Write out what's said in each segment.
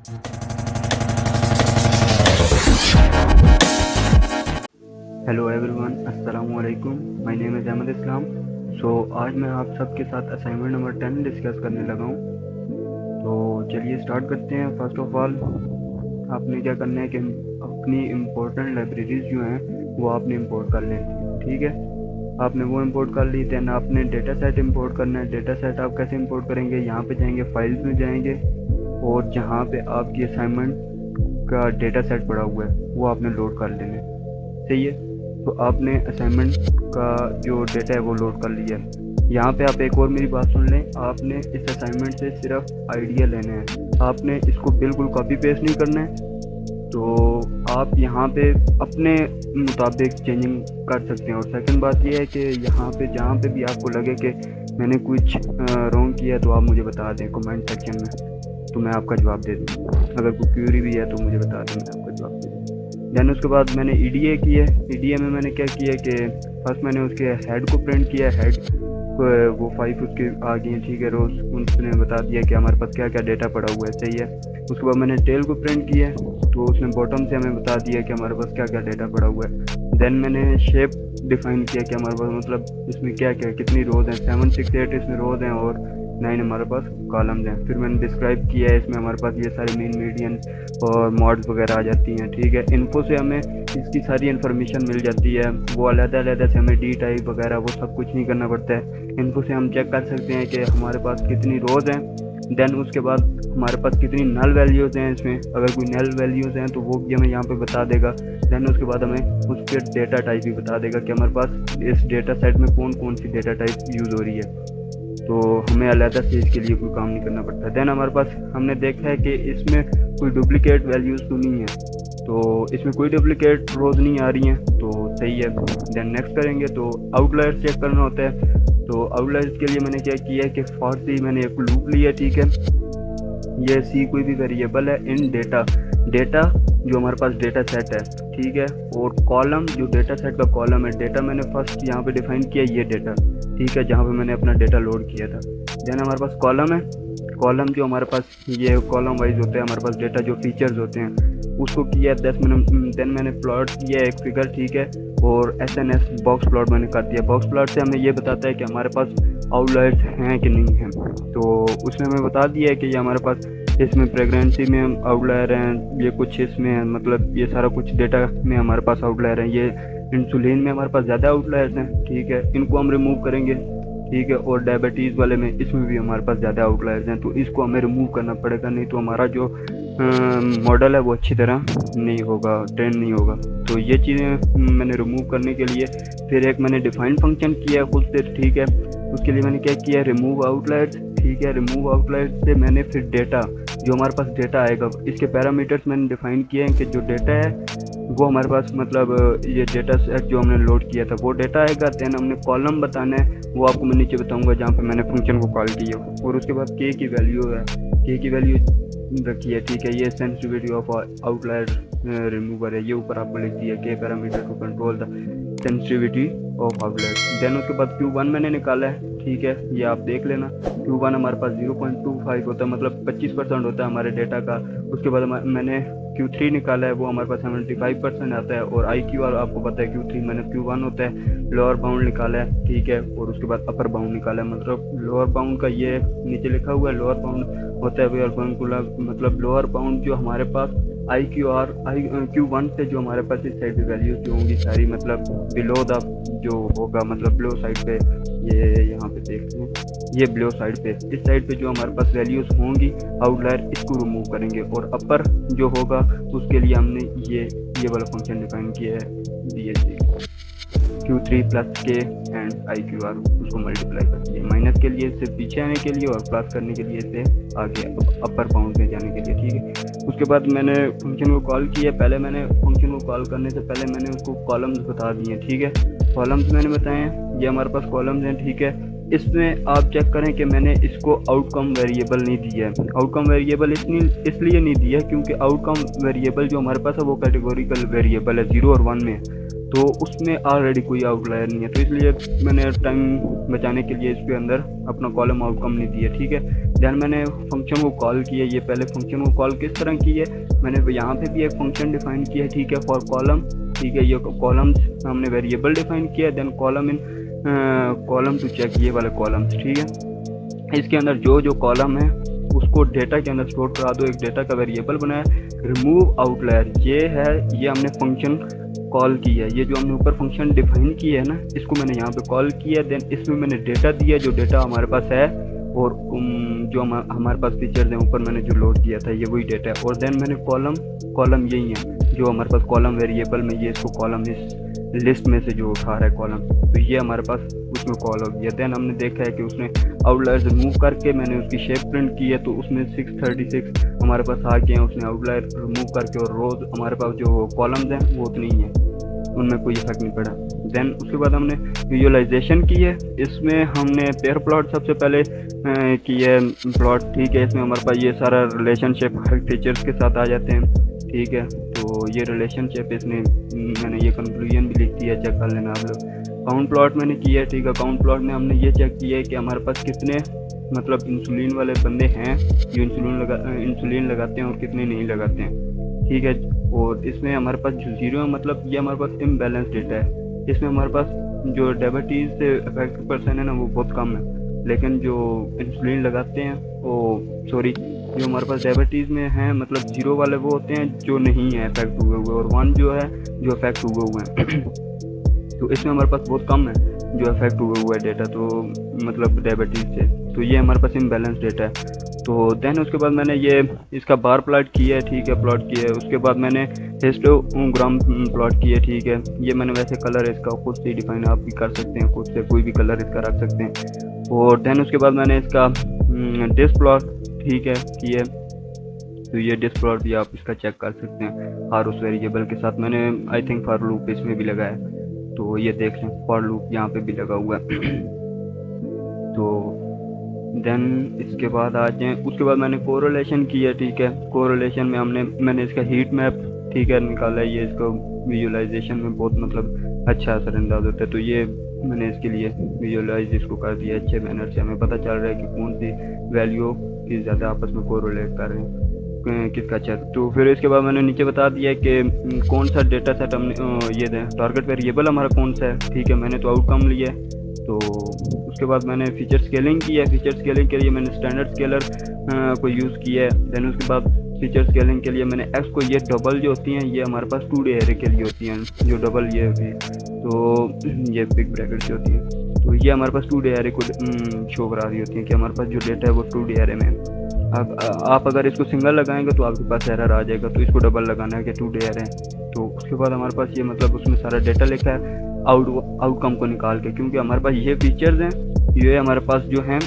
Hello everyone, अस्सलाम वालेकुम। My name is Ahmad इस्लाम। आज मैं आप सबके साथ असाइनमेंट नंबर 10 डिस्कस करने लगा हूँ। तो चलिए स्टार्ट करते हैं। फर्स्ट ऑफ ऑल आपने क्या करना है कि अपनी इम्पोर्टेंट लाइब्रेरीज जो हैं वो आपने इंपोर्ट कर लेनी है। ठीक है, आपने वो इंपोर्ट कर ली। दैन आपने डेटा सेट इंपोर्ट करना है। डेटा सेट आप कैसे इंपोर्ट करेंगे? यहाँ पे जाएंगे, फाइल्स में जाएंगे और जहाँ पे आपकी असाइनमेंट का डेटा सेट पड़ा हुआ है वो आपने लोड कर लेना है। सही है, तो आपने असाइनमेंट का जो डेटा है वो लोड कर लिया है। यहाँ पे आप एक और मेरी बात सुन लें, आपने इस असाइनमेंट से सिर्फ आइडिया लेना है, आपने इसको बिल्कुल कॉपी पेस्ट नहीं करना है। तो आप यहाँ पे अपने मुताबिक चेंजिंग कर सकते हैं। और सेकंड बात ये है कि यहाँ पे जहाँ पे भी आपको लगे कि मैंने कुछ रॉन्ग किया तो आप मुझे बता दें कमेंट सेक्शन में, तो मैं आपका जवाब दे दूँ। अगर कोई क्यूरी भी है तो मुझे बता दें, मैं आपका जवाब दे दूँ। दैन उसके बाद मैंने ईडीए की है। ईडीए में मैंने क्या किया कि फर्स्ट मैंने उसके हेड को प्रिंट किया। हेड वो 5 उसके आ गई हैं। ठीक है, रोज उसने बता दिया कि हमारे पास क्या क्या डेटा पड़ा हुआ है। सही है, उसके बाद मैंने टेल को प्रिंट किया तो उसने बॉटम से हमें बता दिया कि हमारे पास क्या क्या डेटा पड़ा हुआ है। देन मैंने शेप डिफाइन किया कि हमारे पास मतलब इसमें क्या क्या कितनी रोज हैं। 7 6 8 इसमें रोज हैं और 9 हमारे पास कॉलम्स हैं। फिर मैंने डिस्क्राइब किया है, इसमें हमारे पास ये सारे मीन मीडियन और मॉड्स वगैरह आ जाती हैं। ठीक है, इन्फो से हमें इसकी सारी इन्फॉर्मेशन मिल जाती है। वो अलग-अलग से हमें डी टाइप वगैरह वो सब कुछ नहीं करना पड़ता है। इन्फो से हम चेक कर सकते हैं कि हमारे पास कितनी रोज हैं। देन उसके बाद हमारे पास कितनी नल वैल्यूज़ हैं। इसमें अगर कोई नल वैल्यूज़ हैं तो वो भी हमें यहाँ पे बता देगा। देन उसके बाद हमें उसके डेटा टाइप भी बता देगा कि हमारे पास इस डेटा सेट में कौन कौन सी डेटा टाइप यूज़ हो रही है। तो हमें अलग से इसके लिए कोई काम नहीं करना पड़ता। देन हमारे पास हमने देखा है कि इसमें कोई डुप्लीकेट वैल्यूज़ तो नहीं है, तो इसमें कोई डुप्लीकेट रोज नहीं आ रही हैं, तो सही है। देन नेक्स्ट करेंगे तो आउटलायर्स चेक करना होता है। तो आउटलायर्स के लिए मैंने क्या किया है कि फॉर सी मैंने एक लूप लिया। ठीक है, ये सी कोई भी वेरिएबल है इन डेटा जो हमारे पास डेटा सेट है। ठीक है, और कॉलम जो डेटा सेट का कॉलम है, डेटा मैंने फर्स्ट यहाँ पे डिफाइन किया ये डेटा। ठीक है, जहाँ पे मैंने अपना डेटा लोड किया था। देन हमारे पास कॉलम है। कॉलम जो हमारे पास ये कॉलम वाइज होते हैं, हमारे पास डेटा जो फीचर्स होते हैं उसको किया है 10 मिनट। देन मैंने प्लॉट किया एक फिगर। ठीक है, और SNS बॉक्स प्लॉट मैंने कर दिया। बॉक्स प्लॉट से हमें ये बताता है कि हमारे पास आउटलायर्स हैं कि नहीं हैं। तो उसने हमें बता दिया है कि ये हमारे पास इसमें प्रेगनेंसी में आउटलायर हैं, ये कुछ इसमें है, मतलब ये सारा कुछ डेटा में हमारे पास आउटलायर हैं। ये इंसुलिन में हमारे पास ज़्यादा आउटलायर्स हैं। ठीक है, इनको हम रिमूव करेंगे। ठीक है, और डायबिटीज़ वाले में इसमें भी हमारे पास ज़्यादा आउटलायर्स हैं, तो इसको हमें रिमूव करना पड़ेगा, नहीं तो हमारा जो मॉडल है वो अच्छी तरह नहीं होगा, ट्रेन नहीं होगा। तो ये चीज़ें मैंने रिमूव करने के लिए फिर एक मैंने डिफाइन फंक्शन किया है खुद से। ठीक है, उसके लिए मैंने क्या किया, रिमूव आउटलायर्स। ठीक है, रिमूव आउटलायर्स से मैंने फिर डेटा जो हमारे पास डेटा आएगा इसके पैरामीटर्स मैंने डिफाइन किए हैं कि जो डेटा है वो हमारे पास मतलब ये डेटा सेट जो हमने लोड किया था वो डेटा आएगा। देन हमने कॉलम बताना है, वो आपको मैं नीचे बताऊंगा जहाँ पे मैंने फंक्शन को कॉल किया। और उसके बाद के की वैल्यू है, के की वैल्यू रखी है। ठीक है, ये सेंसिटिविटी ऑफ आउटलायर रिमूवर है, ये ऊपर आपको लिख दिया के parameter to control the sensitivity of outlier. Then उसके बाद Q1 मैंने निकाला है। ठीक है, ये आप देख लेना। Q1 हमारे पास 0.25 होता है, मतलब 25% होता है हमारे डेटा का। उसके बाद मैंने Q3 निकाला है, वो हमारे पास 75% आता है। और IQR आपको पता है Q3 मैंने Q1 होता है। लोअर बाउंड निकाला है। ठीक है, और उसके बाद अपर बाउंड निकाला है। मतलब लोअर बाउंड का ये नीचे लिखा हुआ है, लोअर बाउंड होता है मतलब लोअर बाउंड जो हमारे पास Q1 से जो हमारे पास इस साइड पे वैल्यूज जो होंगी सारी, मतलब बिलो द जो होगा, मतलब बिलो साइड पे, ये यहाँ पे देखते हैं, ये बिलो साइड पे, इस साइड पे जो हमारे पास वैल्यूज होंगी आउटलायर इसको रिमूव करेंगे। और अपर जो होगा उसके लिए हमने ये वाला फंक्शन डिफाइन किया है DHC Q3 प्लस के एंड IQR, उसको मल्टीप्लाई करती है। माइनस के लिए इससे पीछे आने के लिए और प्लस करने के लिए इससे आगे अपर बाउंड में जाने के लिए। ठीक है, उसके बाद मैंने फंक्शन को कॉल किया। पहले मैंने फंक्शन को कॉल करने से पहले मैंने उसको कॉलम्स बता दिए। ठीक है, कॉलम्स मैंने बताए हैं, ये हमारे पास कॉलम्स हैं। ठीक है, इसमें आप चेक करें कि मैंने इसको आउटकम वेरिएबल नहीं दिया है। आउटकम वेरिएबल इसलिए नहीं दिया है क्योंकि आउटकम वेरिएबल जो हमारे पास है वो कैटेगोरिकल वेरिएबल है, 0 और 1 में, तो उसमें ऑलरेडी कोई आउटलायर नहीं है, तो इसलिए मैंने टाइम बचाने के लिए इसके अंदर अपना कॉलम आउटकम नहीं दिया। ठीक है, दैन मैंने फंक्शन को कॉल किया। ये पहले फंक्शन को कॉल किस तरह की है, मैंने यहाँ पे भी एक फंक्शन डिफाइन किया है, ठीक है, फॉर कॉलम। ठीक है, ये कॉलम्स हमने वेरिएबल डिफाइन किया, then column in column to check, ये वाले कॉलम्स। ठीक है, इसके अंदर जो कॉलम है उसको डेटा के अंदर स्टोर करा दो, एक डेटा का वेरिएबल बनाया। रिमूव आउटलायर ये है, ये हमने फंक्शन कॉल की है, ये जो हमने ऊपर फंक्शन डिफाइन किया है ना, इसको मैंने यहाँ पे कॉल किया। देन इसमें मैंने डेटा दिया, जो डेटा हमारे पास है, और जो हमारे पास फीचर्स हैं ऊपर मैंने जो लोड किया था ये वही डेटा है। और देन मैंने कॉलम यही है जो हमारे पास कॉलम वेरिएबल में, ये इसको कॉलम इस लिस्ट में से जो उठा रहा है कॉलम, तो ये हमारे पास उसमें कॉल हो गया। देन हमने देखा है कि उसने आउटलायर रिमूव करके मैंने उसकी शेप प्रिंट की है, तो उसमें 636 हमारे पास आ गए हैं, उसने आउटलायर रिमूव करके, और रोज हमारे पास जो कॉलम्स हैं वो उतनी ही है, उनमें कोई इफेक्ट नहीं पड़ा। देन उसके बाद हमने विजुअलाइजेशन की है, इसमें हमने पेयर प्लॉट सबसे पहले की है प्लॉट। ठीक है, इसमें हमारे पास ये सारा रिलेशनशिप हर फीचर्स के साथ आ जाते हैं। ठीक है, तो ये रिलेशनशिप इसने मैंने ये कंक्लूजन भी लिख दिया, चेक कर लेना आप लोग। काउंट प्लॉट मैंने किया है। ठीक है, काउंट प्लॉट में हमने ये चेक किया है कि हमारे पास कितने मतलब इंसुलिन वाले बंदे हैं जो इंसुलिन लगाते हैं और कितने नहीं लगाते हैं। ठीक है, और इसमें हमारे पास जो 0 है मतलब ये हमारे पास इम्बैलेंस डेटा है। इसमें हमारे पास जो डायबिटीज़ से अफेक्टेड पर्सन है ना वो बहुत कम है, लेकिन जो इंसुलिन लगाते हैं जो हमारे पास डायबिटीज़ में हैं मतलब 0 वाले वो होते हैं जो नहीं है अफेक्ट हुए हुए, और 1 जो है जो अफेक्ट हुए हुए हैं। तो इसमें हमारे पास बहुत कम है जो अफेक्ट हुए हुआ है डेटा, तो मतलब डायबिटीज़ से, तो ये हमारे पास इम्बैलेंस डेटा है। तो देन उसके बाद मैंने ये इसका बार प्लॉट किया है। ठीक है, प्लॉट किया है। उसके बाद मैंने हिस्टोग्राम प्लॉट किया है। ठीक है, ये मैंने वैसे कलर इसका खुद से डिफाइन आप भी कर सकते हैं, खुद से कोई भी कलर इसका रख सकते हैं। और देन उसके बाद मैंने इसका डिस्क प्लॉट ठीक है किया है, तो ये डिस्क प्लॉट भी आप इसका चेक कर सकते हैं हर उस वेरिएबल के साथ। मैंने आई थिंक फॉर लूप इसमें भी लगाया है, तो ये देख लें फॉर लूप यहाँ पे भी लगा हुआ है। तो देन इसके बाद आ जाएँ, उसके बाद मैंने कोरिलेशन किया। ठीक है, कोरिलेशन में मैंने इसका हीट मैप ठीक है निकाला है, ये इसको विजुअलाइजेशन में बहुत मतलब अच्छा असरअंदाज होता है, तो ये मैंने इसके लिए विजुअलाइज इसको कर दिया अच्छे मैनर से। हमें पता चल रहा है कि कौन सी वैल्यू की ज़्यादा आपस में कोरिलेट कर रहे हैं, किसका अच्छा। तो फिर इसके बाद मैंने नीचे बता दिया कि कौन सा डेटा सेट हमने ये टारगेट वेरिएबल हमारा कौन सा है। ठीक है, मैंने तो आउटकम लिया है। तो उसके बाद मैंने फीचर स्केलिंग की है। फीचर स्केलिंग के लिए मैंने स्टैंडर्ड स्केलर को यूज़ किया है। देन उसके बाद फीचर स्केलिंग के लिए मैंने एक्स को, ये डबल जो होती हैं ये हमारे पास 2D एरे के लिए होती हैं, जो डबल ये होती है, तो ये बिग ब्रैकेट से होती है, तो ये हमारे पास 2D एरे को शो करा रही होती है कि हमारे पास जो डेटा है वो 2D एरे में है। आप अगर इसको सिंगल लगाएंगे तो आपके पास एरर आ जाएगा, तो इसको डबल लगाना है कि 2D एरे है। तो उसके बाद हमारे पास ये मतलब उसमें सारा डेटा लिखा है आउटकम को निकाल के, क्योंकि हमारे पास ये फीचर्स हैं, ये हमारे पास जो हैं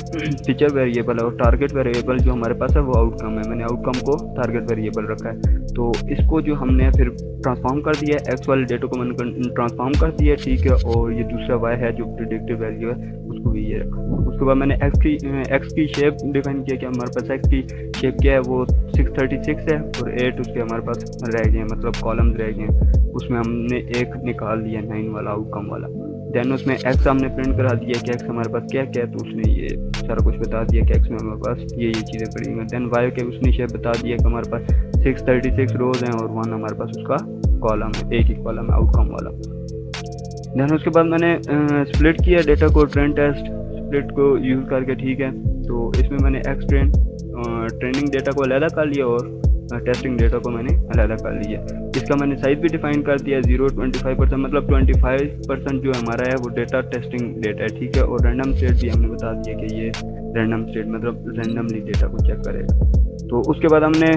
फीचर वेरिएबल है, और टारगेट वेरिएबल जो हमारे पास है वो आउटकम है। मैंने आउटकम को टारगेट वेरिएबल रखा है, तो इसको जो हमने फिर ट्रांसफॉर्म कर दिया है, एक्स वाले डेटा को मैंने ट्रांसफॉर्म कर दिया है। ठीक है, और ये दूसरा वाई है जो प्रिडिक्टिव वैल्यू है उसको भी ये रखा। उसके बाद मैंने एक्स की शेप डिफाइन किया कि हमारे पास एक्स की शेप क्या है, वो 636 है, और 8 उसके हमारे पास रह गए मतलब कॉलम्स रह गए, उसमें हमने एक निकाल दिया 9 वाला आउटकम वाला। देन उसमें एक्स हमने प्रिंट करा दिया कि एक्स हमारे पास क्या क्या है, तो उसने ये सारा कुछ बता दिया कि एक्स में हमारे पास ये चीज़ें पड़ी हुई हैं। देन वाई के उसने शेप बता दिया कि हमारे पास 636 रोज हैं और 1 हमारे पास उसका कॉलम है, एक ही कॉलम है आउटकम वाला। देन उसके बाद मैंने स्प्लिट किया डेटा को, ट्रेन टेस्ट स्प्लिट को यूज़ करके। ठीक है, तो इसमें मैंने एक्स ट्रेनिंग डेटा को अलग कर लिया और टेस्टिंग डेटा को मैंने अलग कर लिया। इसका मैंने साइज़ भी डिफाइन कर दिया 0-25%, मतलब 25% जो हमारा है वो डेटा टेस्टिंग डेटा है। ठीक है, और रैंडम स्टेट भी हमने बता दिया कि ये रैंडम स्टेट मतलब रैंडमली डेटा को चेक करेगा। तो उसके बाद हमने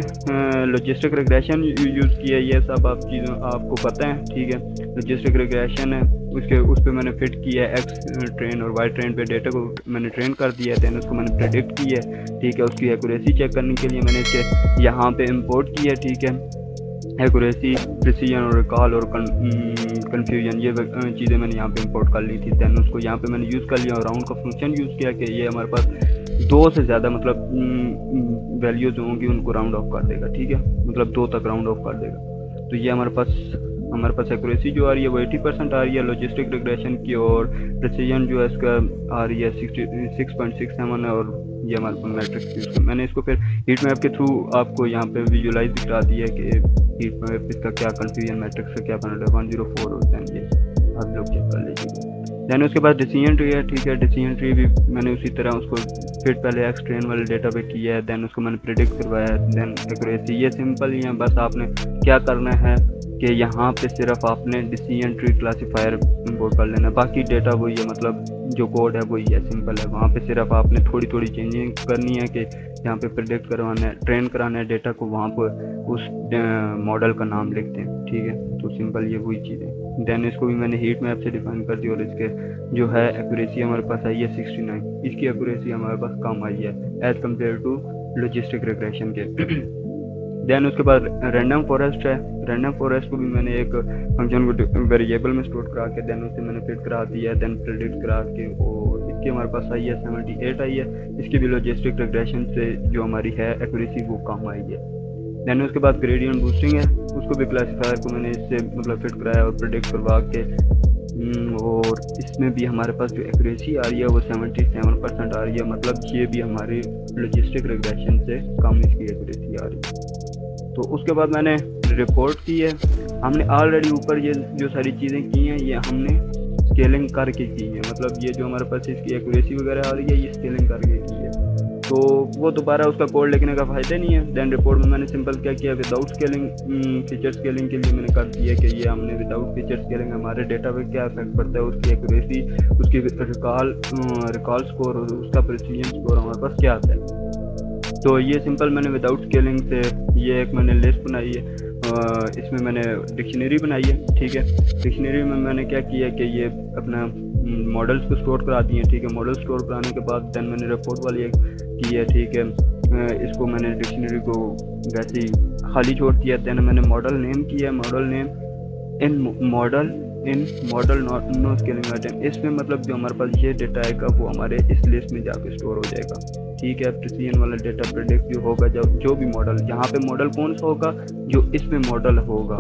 लॉजिस्टिक रिग्रेशन यूज़ किया, ये सब आप चीज़ों आपको पता है। ठीक है, लॉजिस्टिक रिग्रेशन है, उस पर मैंने फिट किया है एक्स ट्रेन और वाई ट्रेन पे डेटा को मैंने ट्रेन कर दिया है, दैन उसको मैंने प्रेडिक्ट किया है। ठीक है, उसकी एक्यूरेसी चेक करने के लिए मैंने इसे यहाँ पे इंपोर्ट किया है। ठीक है, एक्यूरेसी, प्रिसीजन और रिकॉल और कन्फ्यूजन, ये चीज़ें मैंने यहाँ पे इंपोर्ट कर ली थी। दैन उसको यहाँ पे मैंने यूज़ कर लिया और राउंड का फंक्शन यूज़ किया कि ये हमारे पास 2 से ज़्यादा मतलब वैल्यूज होंगी उनको राउंड ऑफ कर देगा, ठीक है, मतलब 2 तक राउंड ऑफ कर देगा। तो ये हमारे पास एक्यूरेसी जो आ रही है वो 80% आ रही है लॉजिस्टिक रिग्रेशन की, और प्रिसीजन जो है इसका आ रही है 6.67 है, और ये हमारे पास मैट्रिक्स यूज़ कर मैंने इसको फिर हीट मैप के थ्रू आपको यहाँ पे विजुलाइज दिखा दी है कि हीट मैप इसका क्या कन्फ्यूजन मैट्रिक्स का क्या बना है 104 होता है, ये आप लोग चेक कर लीजिएगा। दैन उसके बाद डिसीजन ट्री है, ठीक है, डिसीजन ट्री भी मैंने उसी तरह उसको फिर पहले एक्सट्रेन वाले डेटा पे किया है, दैन उसको मैंने प्रिडिक्ट करवाया है। दैन एक्यूरेसी ये सिंपल ही है, बस आपने क्या करना है कि यहाँ पे सिर्फ आपने डिसीजन ट्री क्लासीफायर इंपोर्ट कर लेना, बाकी डेटा वही है, मतलब जो कोड है वही है, सिंपल है। वहाँ पे सिर्फ आपने थोड़ी थोड़ी चेंजिंग करनी है कि यहाँ पे प्रिडिक्ट करवाना है, ट्रेन कराना है डेटा को, वहाँ पर उस मॉडल का नाम लिखते हैं, ठीक है। तो सिंपल ये वही चीज़ है। दैन इसको भी मैंने हीट मैप से डिफाइन कर दिया, और इसके जो है एक्यूरेसी हमारे पास आई है 69, इसकी एक्यूरेसी हमारे पास कम आई है as compare to logistic regression के। दैन उसके बाद रैंडम फॉरेस्ट है, रैंडम फॉरेस्ट को भी मैंने एक फंक्शन को वेरिएबल में स्टोर करा के दैन उसे मैंने फिट करा दिया, दैन प्रेडिक्ट करा के, और इसकी हमारे पास आई है 78 आई है। इसकी भी लॉजिस्टिक रिग्रेशन से जो हमारी है एक्यूरेसी वो कम आई है। दैन उसके बाद ग्रेडियंट बूस्टिंग है, उसको भी क्लासीफायर को मैंने इससे मतलब फिट कराया और प्रेडिक्ट करवा के, और इसमें भी हमारे पास जो एक्यूरेसी आ रही है वो 77% आ रही है, मतलब ये भी हमारी लॉजिस्टिक रिग्रेशन से कम इसकी एक्यूरेसी आ रही है। तो उसके बाद मैंने रिपोर्ट की है, हमने ऑलरेडी ऊपर ये जो सारी चीज़ें की हैं ये हमने स्केलिंग करके की है, मतलब ये जो हमारे पास इसकी एक्यूरेसी वगैरह आ रही है ये स्केलिंग करके की है, तो वो दोबारा उसका कोड लिखने का फ़ायदा नहीं है। दैन रिपोर्ट में मैंने सिंपल क्या किया, विदाउट स्केलिंग फीचर स्केलिंग के लिए मैंने कर दिया कि ये हमने विदाउट फीचर स्केलिंग हमारे डेटा पे क्या इफेक्ट पड़ता है, उसकी एक्यूरेसी, उसकी रिकॉल स्कोर और उसका प्रिसीजन स्कोर हमारे पास क्या आता है। तो ये सिंपल मैंने विदाउट स्केलिंग से ये एक मैंने लिस्ट बनाई है, इसमें मैंने डिक्शनरी बनाई है, ठीक है। डिक्शनरी में मैंने क्या किया कि ये अपना मॉडल्स को स्टोर करा दिए, ठीक है। मॉडल स्टोर कराने के बाद दैन मैंने रिपोर्ट वाली एक की है, ठीक है। इसको मैंने डिक्शनरी को वैसे ही खाली छोड़ दिया। दैन मैंने मॉडल नेम किया, model name in model no scaling item, इसमें मतलब जो हमारे पास ये डेटा आएगा वो हमारे इस लिस्ट में जाके स्टोर हो जाएगा, ठीक है। प्रिसीजन वाला डेटा प्रेडिक्ट जो होगा, जो भी मॉडल यहाँ पे मॉडल कौन सा होगा, जो इसमें मॉडल होगा,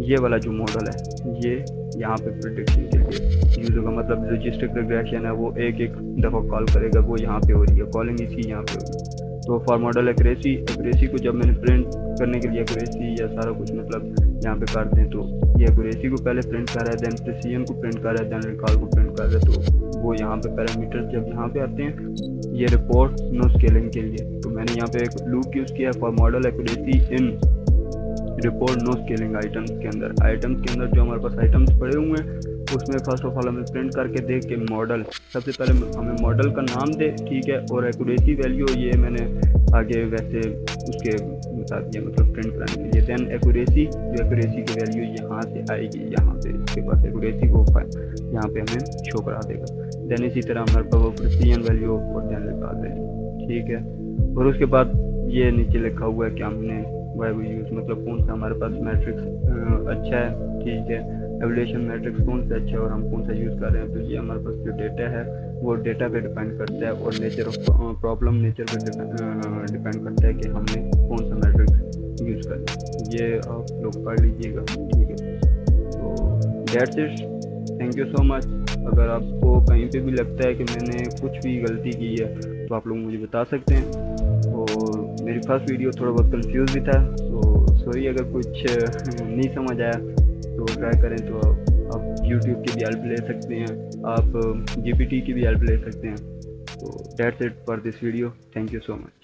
ये वाला जो मॉडल है ये यहाँ पे प्रेडिक्शन के लिए यूज होगा, मतलब लॉजिस्टिक रिग्रेशन है वो एक एक दफ़ा कॉल करेगा, वो यहाँ पे हो रही है कॉलिंग इसकी यहाँ पे होगी। तो फॉर मॉडल एक्यूरेसी को जब मैंने प्रिंट करने के लिए एक्यूरेसी या सारा कुछ मतलब यहाँ पे करते हैं, तो ये एक्यूरेसी को पहले प्रिंट कर रहा है, दैन प्रिसीजन को प्रिंट कर रहा है, दैन रिकॉल को प्रिंट कर रहा है। तो वो यहाँ पे पैरामीटर जब यहाँ पे आते हैं ये रिपोर्ट नो स्केलिंग के लिए, तो मैंने यहाँ पे एक लूप यूज़ किया for model accuracy in report no scaling items के अंदर जो हमारे पास आइटम्स पड़े हुए हैं उसमें फर्स्ट ऑफ ऑल हमें प्रिंट करके देख के मॉडल, सबसे पहले हमें मॉडल का नाम दे, ठीक है, और एक्यूरेसी वैल्यू ये मैंने आगे वैसे उसके बता दिया मतलब प्रिंट कराने के लिए। दैन एक्यूरेसी की वैल्यू यहाँ से आएगी, यहाँ पे इसके पास एक्यूरेसी को यहाँ पे हमें शो करा देगा। दैन इसी तरह हमारे पास वो प्रिसीजन वैल्यू और दैन निकाल देंगे, ठीक है। और उसके बाद ये नीचे लिखा हुआ है कि हमने वाई यूज़ मतलब कौन सा हमारे पास मैट्रिक्स अच्छा है, ठीक है, एवल्यूशन मैट्रिक्स कौन सा अच्छा है और हम कौन सा यूज़ कर रहे हैं। तो ये हमारे पास जो डेटा है वो डेटा पे डिपेंड करता है, और नेचर ऑफ प्रॉब्लम नेचर पे डिपेंड करता है कि हमने कौन सा मैट्रिक्स यूज़ करें। ये आप लोग पढ़ लीजिएगा, ठीक है। तो that's it, thank you so much. अगर आपको कहीं पे भी लगता है कि मैंने कुछ भी गलती की है तो आप लोग मुझे बता सकते हैं। और मेरी फर्स्ट वीडियो थोड़ा बहुत कंफ्यूज भी था, तो सॉरी अगर कुछ नहीं समझ आया तो ट्राई करें तो आप YouTube की भी हेल्प ले सकते हैं, आप GPT की भी हेल्प ले सकते हैं। तो that's it for this video, thank you so much.